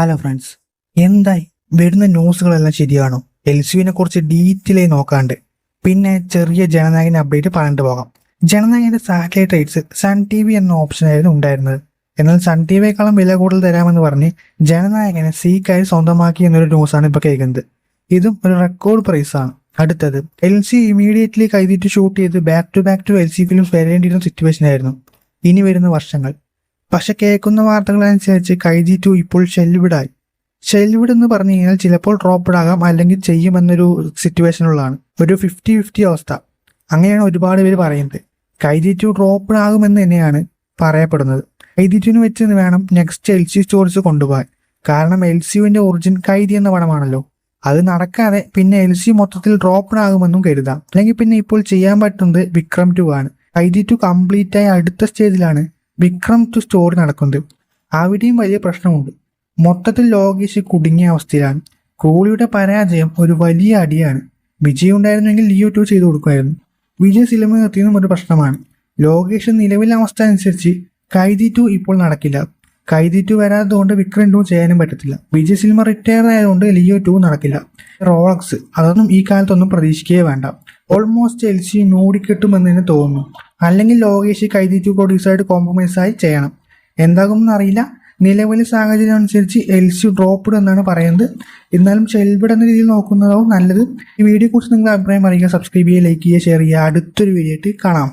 Hello friends, എന്തായി വരുന്ന ന്യൂസുകളെല്ലാം ശരിയാണോ? എൽസുവിനെ കുറിച്ച് ഡീറ്റെയിൽ ആയി നോക്കാണ്ട് പിന്നെ ചെറിയ ജനനായകൻ അപ്ഡേറ്റ് പറഞ്ഞിട്ട് പോകാം. ജനനായകന്റെ satellite rights Sun T V എന്ന ഓപ്ഷനായിരുന്നു ഉണ്ടായിരുന്നത്. എന്നാൽ സൺ ടി വിയെക്കാളും വില കൂടുതൽ തരാമെന്ന് പറഞ്ഞ് ജനനായകനെ സീക്കായി സ്വന്തമാക്കി എന്നൊരു ന്യൂസാണ് ഇപ്പൊ കേൾക്കുന്നത്. ഇതും ഒരു റെക്കോർഡ് പ്രൈസാണ്. അടുത്തത്, എൽ സി ഇമീഡിയറ്റ്ലി കൈതിട്ട് ഷൂട്ട് ചെയ്ത് back to L C films വരേണ്ടിയിരുന്ന സിറ്റുവേഷൻ ആയിരുന്നു ഇനി വരുന്ന വർഷങ്ങൾ. പക്ഷെ കേൾക്കുന്ന വാർത്തകളനുസരിച്ച് കൈജി 2 ഇപ്പോൾ ഷെൽവിഡായി. ഷെൽവിഡ് എന്ന് പറഞ്ഞു കഴിഞ്ഞാൽ ചിലപ്പോൾ ഡ്രോപ്പ്ഡ് ആകാം, അല്ലെങ്കിൽ ചെയ്യുമെന്നൊരു സിറ്റുവേഷനുള്ളതാണ്. ഒരു 50-50 അവസ്ഥ. അങ്ങനെയാണ് ഒരുപാട് പേര് പറയുന്നത്. കൈജി 2 ഡ്രോപ്പ്ഡ് ആകുമെന്ന് തന്നെയാണ് പറയപ്പെടുന്നത്. കൈജി 2 വെച്ച് വേണം നെക്സ്റ്റ് എൽ സി സ്റ്റോറീസ് കൊണ്ടുപോകാൻ. കാരണം എൽ സിയുവിന്റെ ഒറിജിൻ കൈതി എന്ന പടമാണല്ലോ. അത് നടക്കാതെ പിന്നെ എൽ സി മൊത്തത്തിൽ ഡ്രോപ്പ്ഡ് ആകുമെന്നും കരുതാം. അല്ലെങ്കിൽ പിന്നെ ഇപ്പോൾ ചെയ്യാൻ പറ്റുന്നത് വിക്രം 2 ആണ്. കൈജി 2 കംപ്ലീറ്റ് ആയി അടുത്ത സ്റ്റേജിലാണ് വിക്രം 2 സ്റ്റോറി നടക്കുന്നത്. അവിടെയും വലിയ പ്രശ്നമുണ്ട്. മൊത്തത്തിൽ ലോകേഷ് കുടുങ്ങിയ അവസ്ഥയിലാണ്. കോഹ്ലിയുടെ പരാജയം ഒരു വലിയ അടിയാണ്. വിജയ് ഉണ്ടായിരുന്നെങ്കിൽ ലിയോ 2 ചെയ്തു കൊടുക്കുമായിരുന്നു. വിജയ് സിനിമ നിർത്തിയതും ഒരു പ്രശ്നമാണ്. ലോകേഷ് നിലവിലെ അവസ്ഥ അനുസരിച്ച് കൈജി 2 ഇപ്പോൾ നടക്കില്ല. കൈജി 2 വരാത്തതുകൊണ്ട് വിക്രം 2 ചെയ്യാനും പറ്റത്തില്ല. വിജയ് സിനിമ റിട്ടയർ ആയതുകൊണ്ട് ലിയോ 2 നടക്കില്ല. റോളക്സ് അതൊന്നും ഈ കാലത്തൊന്നും പ്രതീക്ഷിക്കുകയേ വേണ്ട. ഓൾമോസ്റ്റ് എൽ സി മൂടിക്കെട്ടുമെന്ന് തന്നെ തോന്നുന്നു. അല്ലെങ്കിൽ ലോകേഷ് കൈജി 2 പ്രൊഡ്യൂസറായിട്ട് കോംപ്രമൈസ് ആയി ചെയ്യണം. എന്താകുമെന്ന് അറിയില്ല. നിലവിലെ സാഹചര്യം അനുസരിച്ച് എൽ സി ഡ്രോപ്പ്ഡ് എന്നാണ് പറയുന്നത്. എന്നാലും ഷെൽവിഡ് എന്ന രീതിയിൽ നോക്കുന്നതാവും നല്ലത്. ഈ വീഡിയോ കുറിച്ച് നിങ്ങളുടെ അഭിപ്രായം അറിയിക്കുക. സബ്സ്ക്രൈബ് ചെയ്യുക, ലൈക്ക് ചെയ്യുക, ഷെയർ ചെയ്യുക. അടുത്തൊരു വീഡിയോ ആയിട്ട് കാണാം.